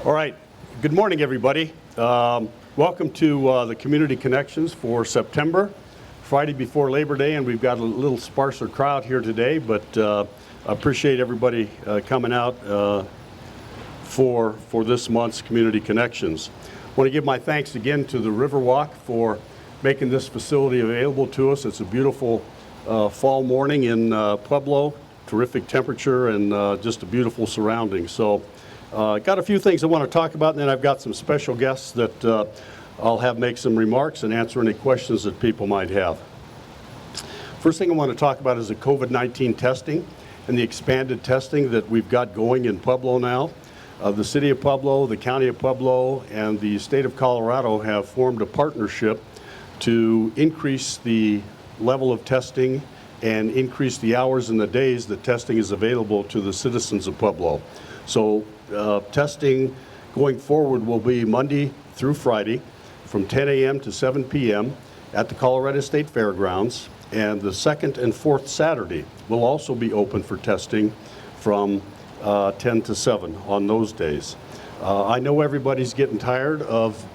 All right, good morning, everybody. Welcome to the Community Connections for September, Friday before Labor Day, and we've got a little sparser crowd here today, but I appreciate everybody coming out for this month's Community Connections. I want to give my thanks again to the Riverwalk for making this facility available to us. It's a beautiful fall morning in Pueblo, terrific temperature, and just a beautiful surrounding. So. Got a few things I want to talk about, and then I've got some special guests that I'll have make some remarks and answer any questions that people might have. First thing I want to talk about is the COVID-19 testing and the expanded testing that we've got going in Pueblo now. The City of Pueblo, the County of Pueblo, and the State of Colorado have formed a partnership to increase the level of testing and increase the hours and the days that testing is available to the citizens of Pueblo. So testing going forward will be Monday through Friday from 10 a.m. to 7 p.m. at the Colorado State Fairgrounds, and the second and fourth Saturday will also be open for testing from 10 to 7 on those days. I know everybody's getting tired of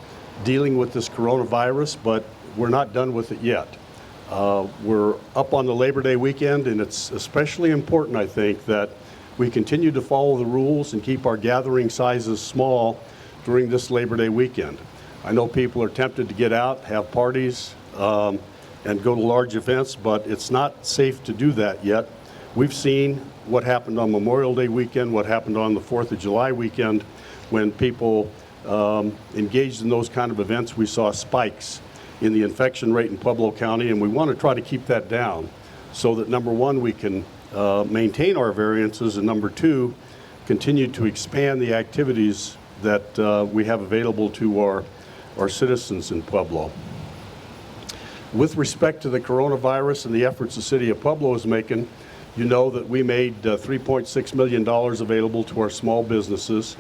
dealing with this coronavirus, but we're not done with it yet. We're up on the Labor Day weekend, and it's especially important, I think, that we continue to follow the rules and keep our gathering sizes small during this Labor Day weekend. I know people are tempted to get out, have parties, and go to large events, but it's not safe to do that yet. We've seen what happened on Memorial Day weekend, what happened on the 4th of July weekend. When people engaged in those kind of events, we saw spikes in the infection rate in Pueblo County, and we want to try to keep that down so that, number one, we can maintain our variances, and number two, continue to expand the activities that we have available to our citizens in Pueblo. With respect to the coronavirus and the efforts the City of Pueblo is making, you know that we made $3.6 million available to our small businesses.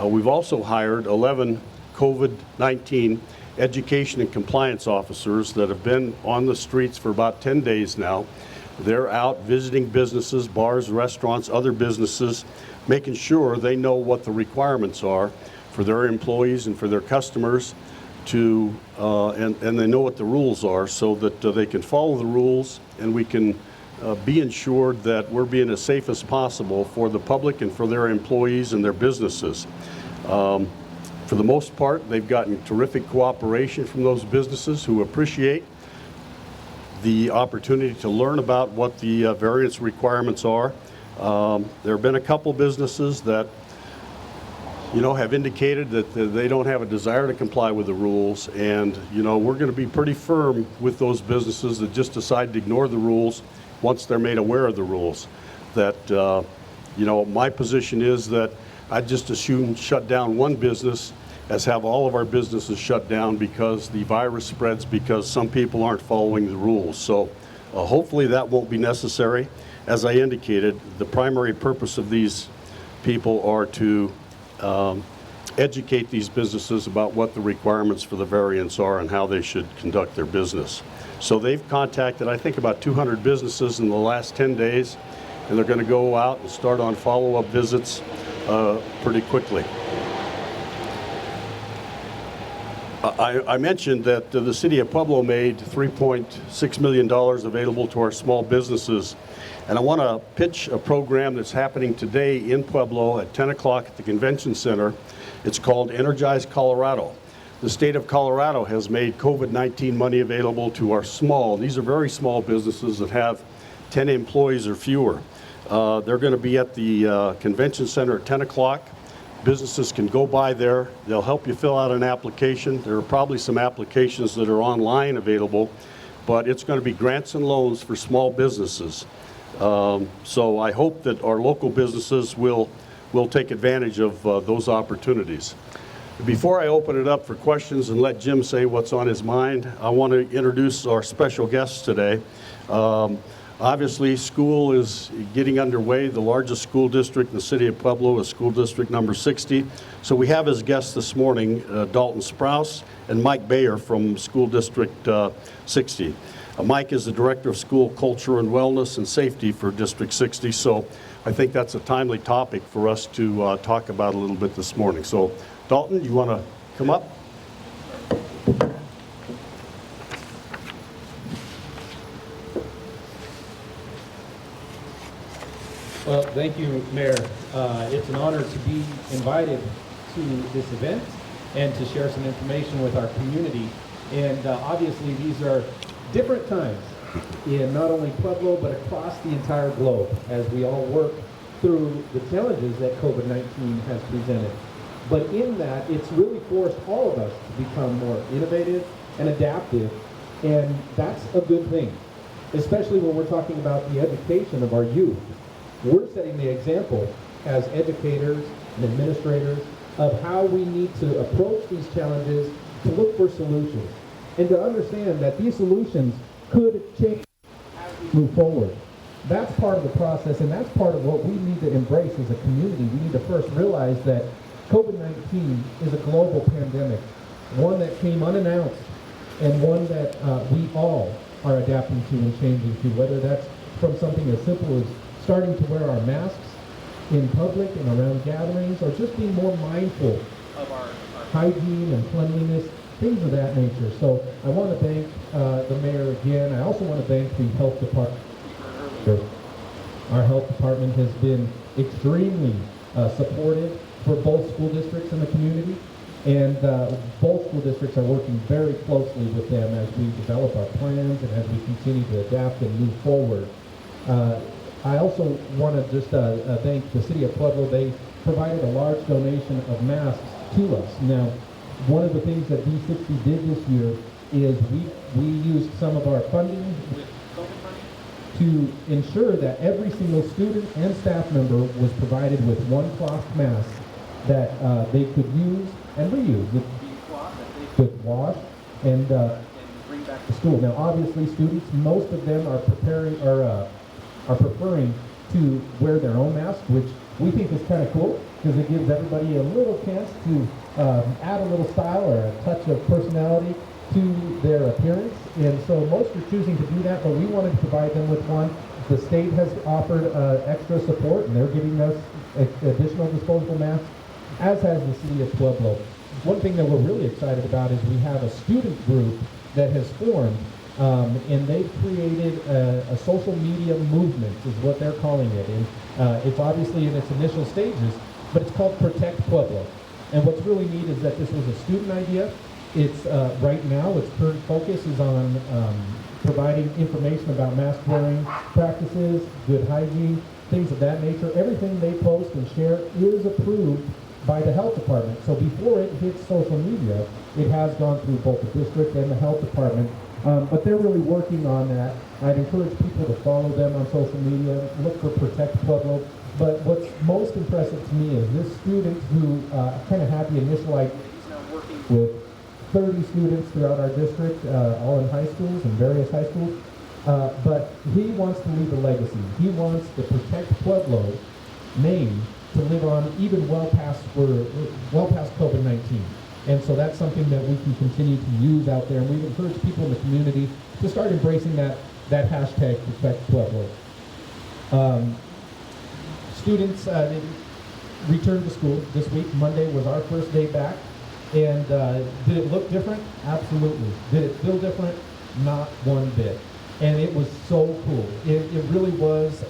We've also hired 11 COVID-19 education and compliance officers that have been on the streets for about 10 days now. They're out visiting businesses, bars, restaurants, other businesses, making sure they know what the requirements are for their employees and for their customers to, and they know what the rules are so that they can follow the rules, and we can be ensured that we're being as safe as possible for the public and for their employees and their businesses. For the most part, they've gotten terrific cooperation from those businesses who appreciate the opportunity to learn about what the variance requirements are. There have been a couple businesses that, have indicated that they don't have a desire to comply with the rules, and, we're going to be pretty firm with those businesses that just decide to ignore the rules once they're made aware of the rules. That, my position is that I'd just as soon shut down one business as have all of our businesses shut down because the virus spreads because some people aren't following the rules. So hopefully that won't be necessary. As I indicated, the primary purpose of these people are to educate these businesses about what the requirements for the variance are and how they should conduct their business. So they've contacted, I think, about 200 businesses in the last 10 days, and they're going to go out and start on follow-up visits pretty quickly. I mentioned that the City of Pueblo made $3.6 million available to our small businesses, and I want to pitch a program that's happening today in Pueblo at 10 o'clock at the Convention Center. It's called Energize Colorado. The State of Colorado has made COVID-19 money available to our these are very small businesses that have 10 employees or fewer. They're going to be at the Convention Center at 10 o'clock. Businesses can go by there. They'll help you fill out an application. There are probably some applications that are online available, but it's going to be grants and loans for small businesses. So I hope that our local businesses will take advantage of those opportunities. Before I open it up for questions and let Jim say what's on his mind, I want to introduce our special guests today. Obviously, school is getting underway. The largest school district in the City of Pueblo is School District number 60. So we have as guests this morning Dalton Sprouse and Mike Bayer from School District 60. Mike is the Director of School Culture and Wellness and Safety for District 60. So I think that's a timely topic for us to talk about a little bit this morning. So, Dalton, you want to come up? Well, thank you, Mayor. It's an honor to be invited to this event and to share some information with our community. And obviously, these are different times in not only Pueblo, but across the entire globe as we all work through the challenges that COVID-19 has presented. But in that, it's really forced all of us to become more innovative and adaptive, and that's a good thing, especially when we're talking about the education of our youth. We're setting the example as educators and administrators of how we need to approach these challenges, to look for solutions, and to understand that these solutions could change as we move forward. That's part of the process, and that's part of what we need to embrace as a community. We need to first realize that COVID-19 is a global pandemic, one that came unannounced, and one that we all are adapting to and changing to, whether that's from something as simple as starting to wear our masks in public and around gatherings, or just being more mindful of our hygiene and cleanliness, things of that nature. So I want to thank the mayor again. I also want to thank the health department. Our health department has been extremely supportive for both school districts in the community, and both school districts are working very closely with them as we develop our plans and as we continue to adapt and move forward. I also want to just thank the City of Pueblo. They provided a large donation of masks to us. Now, one of the things that D60 did this year is we used some of our funding with COVID money to ensure that every single student and staff member was provided with one cloth mask that they could use and reuse. With cloth that they could wash and bring back to school. Now, obviously, students, most of them are preferring to wear their own mask, which we think is kind of cool because it gives everybody a little chance to add a little style or a touch of personality to their appearance. And so most are choosing to do that, but we wanted to provide them with one. The state has offered extra support, and they're giving us additional disposable masks, as has the City of Pueblo. One thing that we're really excited about is we have a student group that has formed, and they've created a social media movement, is what they're calling it. And it's obviously in its initial stages, but it's called Protect Pueblo. And what's really neat is that this was a student idea. It's right now, its current focus is on providing information about mask wearing practices, good hygiene, things of that nature. Everything they post and share is approved by the health department. So before it hits social media, it has gone through both the district and the health department. But they're really working on that. I'd encourage people to follow them on social media, look for Protect Pueblo. But what's most impressive to me is this student who kind of had the initial idea. He's now working with 30 students throughout our district, all in high schools and various high schools. But he wants to leave a legacy. He wants the Protect Pueblo name to live on even well past COVID-19. And so that's something that we can continue to use out there. And we encourage people in the community to start embracing that hashtag Protect Pueblo. Students returned to school this week. Monday was our first day back. And did it look different? Absolutely. Did it feel different? Not one bit. And it was so cool. It really was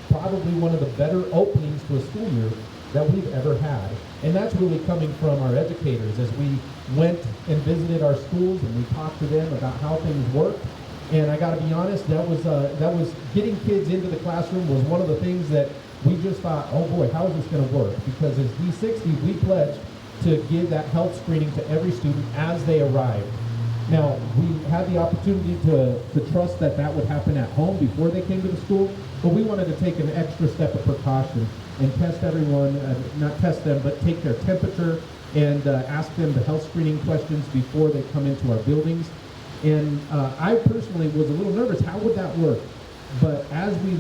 probably one of the better openings to a school year that we've ever had. And that's really coming from our educators as we went and visited our schools and we talked to them about how things work. And I got to be honest, that was getting kids into the classroom was one of the things that we just thought, oh boy, how is this going to work? Because as D60, we pledged to give that health screening to every student as they arrived. Now, we had the opportunity to trust that would happen at home before they came to the school, but we wanted to take an extra step of precaution and test everyone, not test them, but take their temperature and ask them the health screening questions before they come into our buildings. And I personally was a little nervous, how would that work? But as we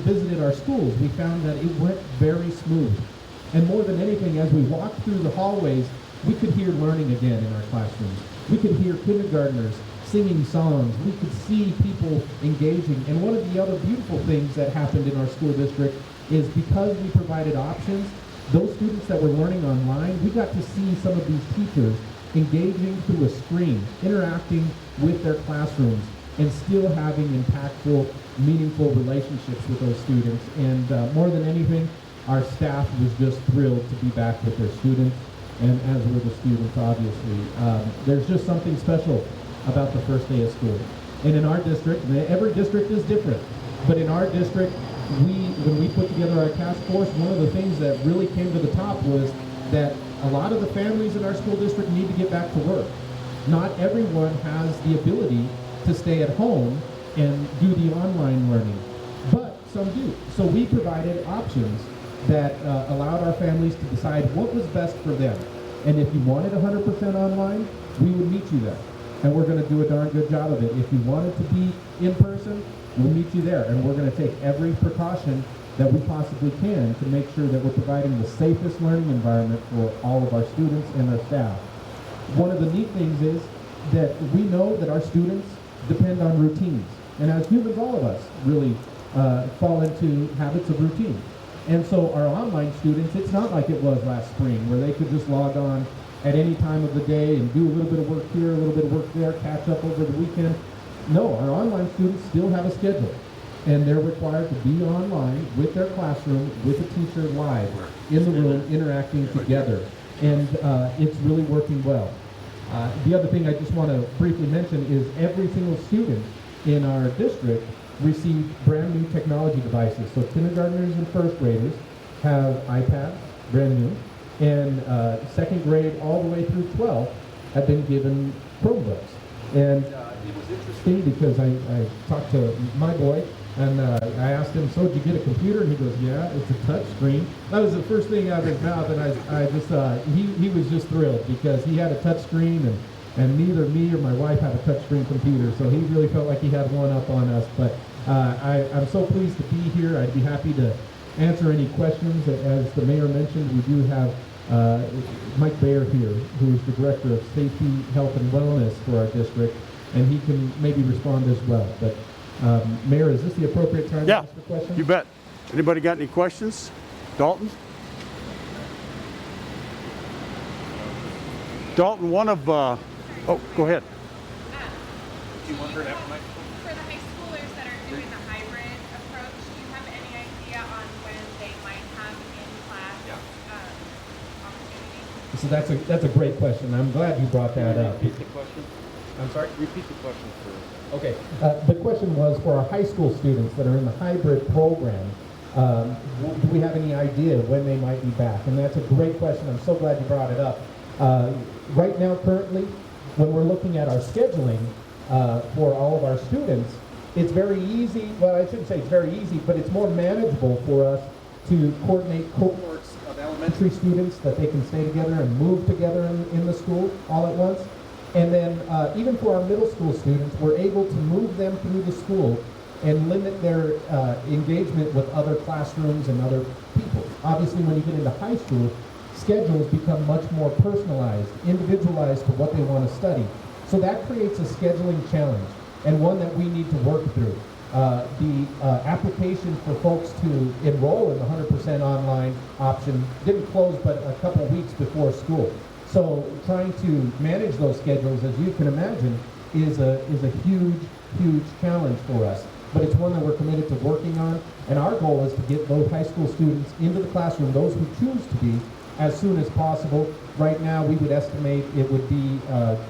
visited our schools, we found that it went very smooth. And more than anything, as we walked through the hallways, we could hear learning again in our classrooms. We could hear kindergartners singing songs. We could see people engaging. And one of the other beautiful things that happened in our school district is because we provided options, those students that were learning online, we got to see some of these teachers engaging through a screen, interacting with their classrooms, and still having impactful, meaningful relationships with those students. And more than anything, our staff was just thrilled to be back with their students, and as were the students, obviously. There's just something special about the first day of school. And in our district, every district is different, but in our district, when we put together our task force, one of the things that really came to the top was that a lot of the families in our school district need to get back to work. Not everyone has the ability to stay at home and do the online learning, but some do. So we provided options that allowed our families to decide what was best for them. And if you wanted 100% online, we would meet you there. And we're going to do a darn good job of it. If you wanted to be in person, we'll meet you there. And we're going to take every precaution that we possibly can to make sure that we're providing the safest learning environment for all of our students and our staff. One of the neat things is that we know that our students depend on routines. And as humans, all of us really fall into habits of routine. And so our online students, it's not like it was last spring where they could just log on at any time of the day and do a little bit of work here, a little bit of work there, catch up over the weekend. No, our online students still have a schedule, and they're required to be online with their classroom, with a teacher live, in the room, interacting together. And it's really working well. The other thing I just want to briefly mention is every single student in our district received brand new technology devices. So kindergartners and first graders have iPads, brand new, and second grade all the way through 12 have been given Chromebooks. And it was interesting because I talked to my boy, and I asked him, so did you get a computer? And he goes, yeah, it's a touch screen. That was the first thing out of his mouth, and I just, he was just thrilled because he had a touch screen, and neither me or my wife have a touch screen computer, so he really felt like he had one up on us. But I'm so pleased to be here. I'd be happy to answer any questions. As the mayor mentioned, we do have Mike Bayer here, who is the Director of Safety, Health, and Wellness for our district, and he can maybe respond as well. But Mayor, is this the appropriate time to ask the question? You bet. Anybody got any questions? Dalton? Dalton, one of, oh, go ahead. Do you want her to have a microphone? For the high schoolers that are doing the hybrid approach, do you have any idea on when they might have in-class opportunity? So that's a great question. I'm glad you brought that up. Repeat the question. I'm sorry? Repeat the question first. Okay. The question was for our high school students that are in the hybrid program, do we have any idea when they might be back? And that's a great question. I'm so glad you brought it up. Right now, currently, when we're looking at our scheduling for all of our students, it's very easy. Well, I shouldn't say it's very easy, but it's more manageable for us to coordinate cohorts of elementary students that they can stay together and move together in the school all at once. And then even for our middle school students, we're able to move them through the school and limit their engagement with other classrooms and other people. Obviously, when you get into high school, schedules become much more personalized, individualized to what they want to study. So that creates a scheduling challenge, and one that we need to work through. The application for folks to enroll in the 100% online option didn't close but a couple weeks before school. So trying to manage those schedules, as you can imagine, is a huge, huge challenge for us. But it's one that we're committed to working on, and our goal is to get those high school students into the classroom, those who choose to be, as soon as possible. Right now, we would estimate it would be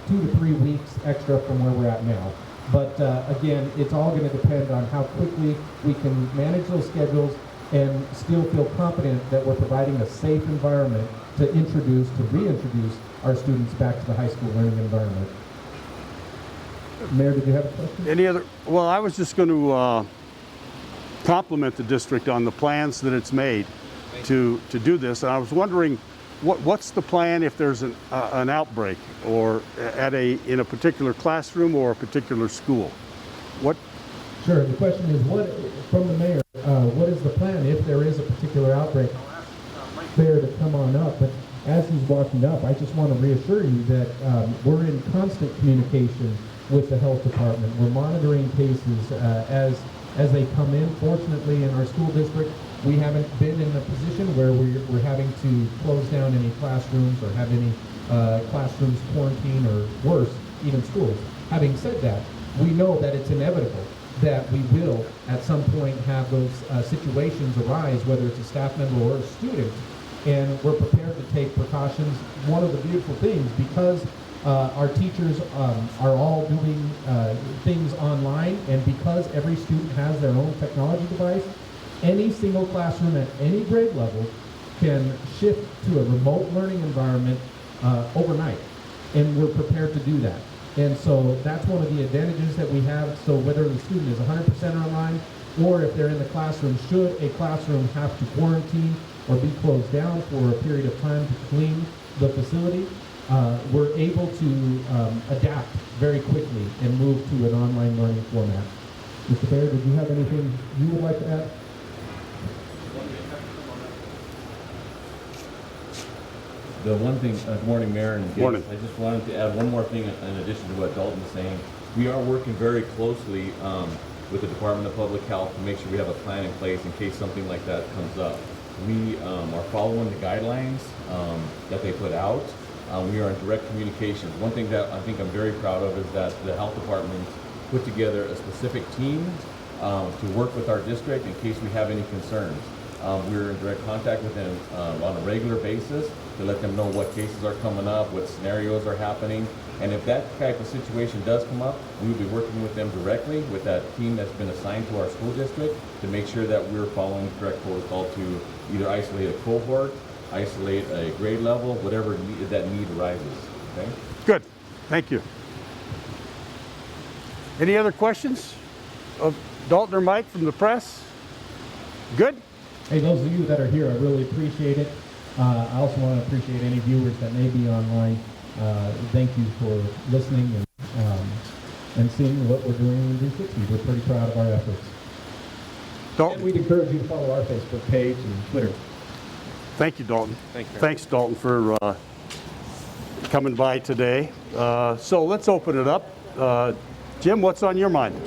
2 to 3 weeks extra from where we're at now. But again, it's all going to depend on how quickly we can manage those schedules and still feel confident that we're providing a safe environment to reintroduce our students back to the high school learning environment. Mayor, did you have a question? Any other? Well, I was just going to compliment the district on the plans that it's made to do this. And I was wondering, what's the plan if there's an outbreak or in a particular classroom or a particular school? What? Sure. The question is, from the mayor, what is the plan if there is a particular outbreak? I'll ask Mike Bayer to come on up, but as he's walking up, I just want to reassure you that we're in constant communication with the health department. We're monitoring cases as they come in. Fortunately, in our school district, We haven't been in a position where we're having to close down any classrooms or have any classrooms quarantine or worse, even schools. Having said that, we know that it's inevitable that we will at some point have those situations arise, whether it's a staff member or a student, and we're prepared to take precautions. One of the beautiful things, because our teachers are all doing things online, and because every student has their own technology device, any single classroom at any grade level can shift to a remote learning environment overnight, and we're prepared to do that. And so that's one of the advantages that we have. So whether the student is 100% online, or if they're in the classroom, should a classroom have to quarantine or be closed down for a period of time to clean the facility, we're able to adapt very quickly and move to an online learning format. Mr. Baird, did you have anything you would like to add? The one thing, good morning, Mayor and Morning. guests. I just wanted to add one more thing in addition to what Dalton was saying. We are working very closely with the Department of Public Health to make sure we have a plan in place in case something like that comes up. We are following the guidelines that they put out. We are in direct communications. One thing that I think I'm very proud of is that the health department put together a specific team to work with our district in case we have any concerns. We're in direct contact with them on a regular basis to let them know what cases are coming up, what scenarios are happening. And if that type of situation does come up, we will be working with them directly with that team that's been assigned to our school district to make sure that we're following the correct protocol to either isolate a cohort, isolate a grade level, whatever that need arises. Okay? Good, thank you. Any other questions of Dalton or Mike from the press? Good? Hey, those of you that are here, I really appreciate it. I also want to appreciate any viewers that may be online. Thank you for listening and seeing what we're doing in D60. We're pretty proud of our efforts. Dalton? And we'd encourage you to follow our Facebook page and Twitter. Thank you, Dalton. Thank you. Thanks, Dalton, for coming by today. So let's open it up. Jim, what's on your mind?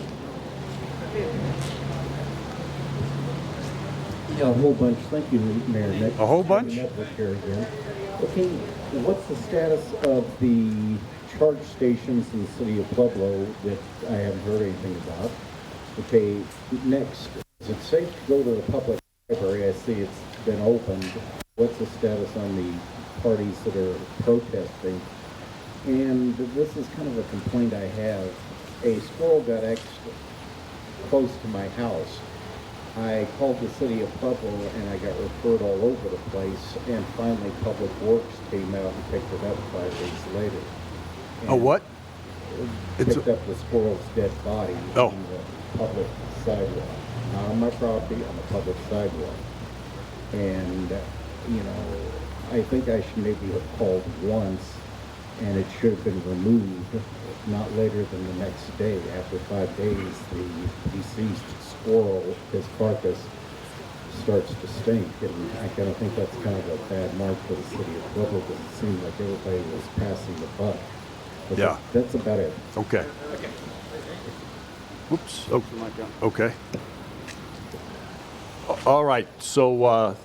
Yeah, a whole bunch. Thank you, Mayor Nick. A whole bunch? Network here again. Okay, what's the status of the charge stations in the city of Pueblo that I haven't heard anything about? Okay, next, is it safe to go to the public library? I see it's been opened. What's the status on the parties that are protesting? And this is kind of a complaint I have. A squirrel got extra close to my house. I called the city of Pueblo and I got referred all over the place, and finally Public Works came out and picked it up 5 days later. A what? It's Picked up the squirrel's dead body Oh. on the public sidewalk. Not on my property, on the public sidewalk. And, you know, I think I should maybe have called once, and it should have been removed not later than the next day. After 5 days, the deceased squirrel, his carcass, starts to stink. And I kind of think that's kind of a bad mark for the city of Pueblo, because it seemed like everybody was passing the buck. But Yeah. that's about it. okay. Oops. Oh, okay. All right. So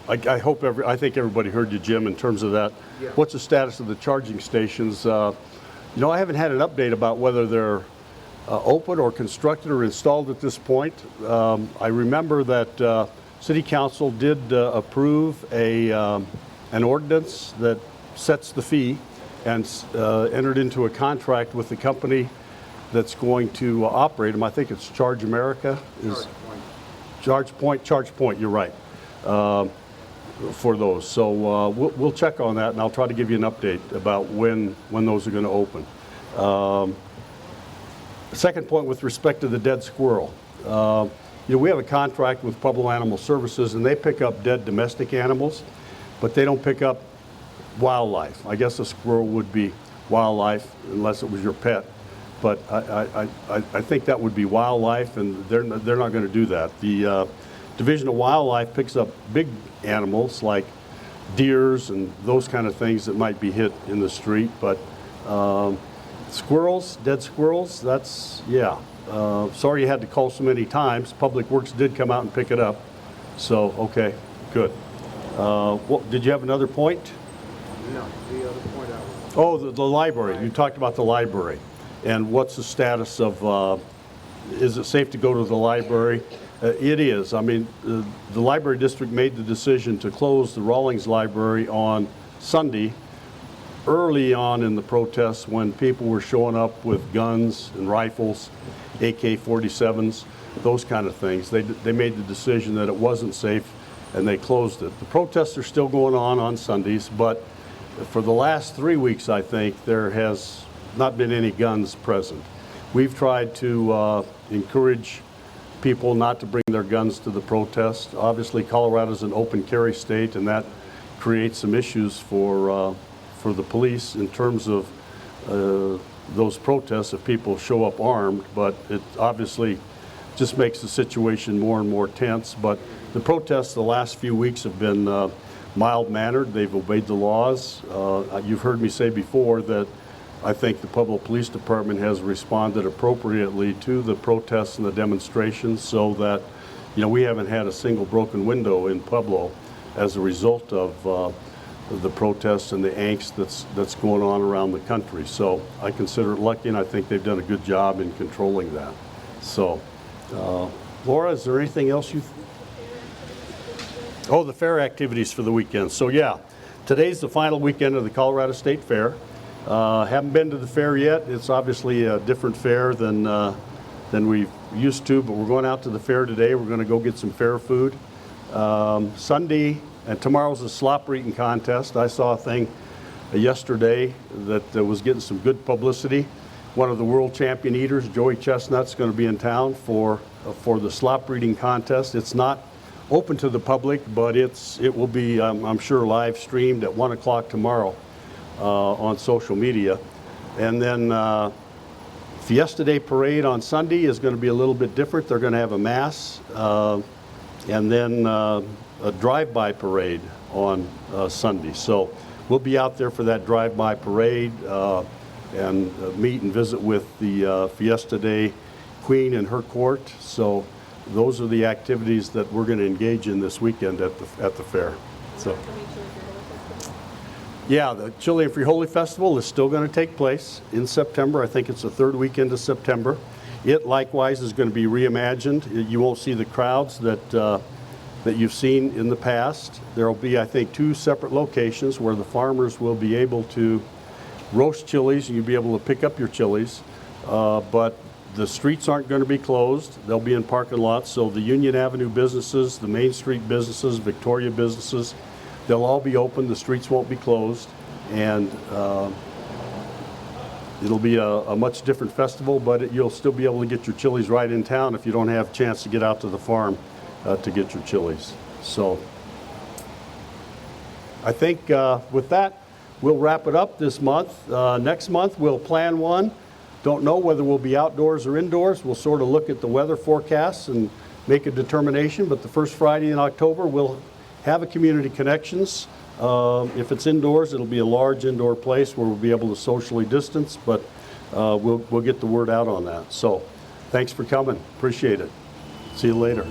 I hope I think everybody heard you, Jim, in terms of that. Yeah. What's the status of the charging stations? You know, I haven't had an update about whether they're open or constructed or installed at this point. I remember that City Council did approve an ordinance that sets the fee and entered into a contract with the company that's going to operate them. I think it's Charge America. Charge Point, you're right, for those. So we'll check on that, and I'll try to give you an update about when those are going to open. Second point with respect to the dead squirrel. You know, we have a contract with Pueblo Animal Services, and they pick up dead domestic animals, but they don't pick up wildlife. I guess a squirrel would be wildlife unless it was your pet, but I think that would be wildlife, and they're not going to do that. The Division of Wildlife picks up big animals like deers and those kind of things that might be hit in the street, but squirrels, dead squirrels, that's, yeah. Sorry you had to call so many times. Public Works did come out and pick it up. So, okay, good. Did you have another point? No, the other point I was. Oh, the library. You talked about the library. And what's the status of, is it safe to go to the library? It is. I mean, the library district made the decision to close the Rawlings Library on Sunday, early on in the protests when people were showing up with guns and rifles, AK-47s, those kind of things. They made the decision that it wasn't safe and they closed it. The protests are still going on Sundays, but for the last 3 weeks, I think, there has not been any guns present. We've tried to encourage people not to bring their guns to the protest. Obviously, Colorado's an open carry state, and that creates some issues for the police in terms of those protests if people show up armed, but it obviously just makes the situation more and more tense. But the protests the last few weeks have been mild-mannered. They've obeyed the laws. You've heard me say before that I think the Pueblo Police Department has responded appropriately to the protests and the demonstrations so that, we haven't had a single broken window in Pueblo as a result of the protests and the angst that's going on around the country. So I consider it lucky, and I think they've done a good job in controlling that. So, Laura, is there anything else you? Oh, the fair activities for the weekend. So yeah, today's the final weekend of the Colorado State Fair. Haven't been to the fair yet. It's obviously a different fair than we used to, but we're going out to the fair today. We're going to go get some fair food. Sunday and tomorrow's a slopper eating contest. I saw a thing yesterday that was getting some good publicity. One of the world champion eaters, Joey Chestnut's going to be in town for the slopper eating contest. It's not open to the public, but it will be, I'm sure, live streamed at 1 o'clock tomorrow on social media. And then Fiesta Day Parade on Sunday is going to be a little bit different. They're going to have a mass and then a drive-by parade on Sunday. So we'll be out there for that drive-by parade and meet and visit with the Fiesta Day Queen and her court. So those are the activities that we're going to engage in this weekend at the fair. So, yeah, the Chili and Frijoles Festival is still going to take place in September. I think it's the third weekend of September. It likewise is going to be reimagined. You won't see the crowds that you've seen in the past. There will be, I think, 2 separate locations where the farmers will be able to roast chilies and you'll be able to pick up your chilies. But the streets aren't going to be closed. They'll be in parking lots. So the Union Avenue businesses, the Main Street businesses, Victoria businesses, they'll all be open. The streets won't be closed. And it'll be a much different festival, but you'll still be able to get your chilies right in town if you don't have a chance to get out to the farm to get your chilies. So I think with that, we'll wrap it up this month. Next month, we'll plan one. Don't know whether we'll be outdoors or indoors. We'll sort of look at the weather forecasts and make a determination. But the first Friday in October, we'll have a Community Connections. If it's indoors, it'll be a large indoor place where we'll be able to socially distance, but we'll get the word out on that. So thanks for coming. Appreciate it. See you later.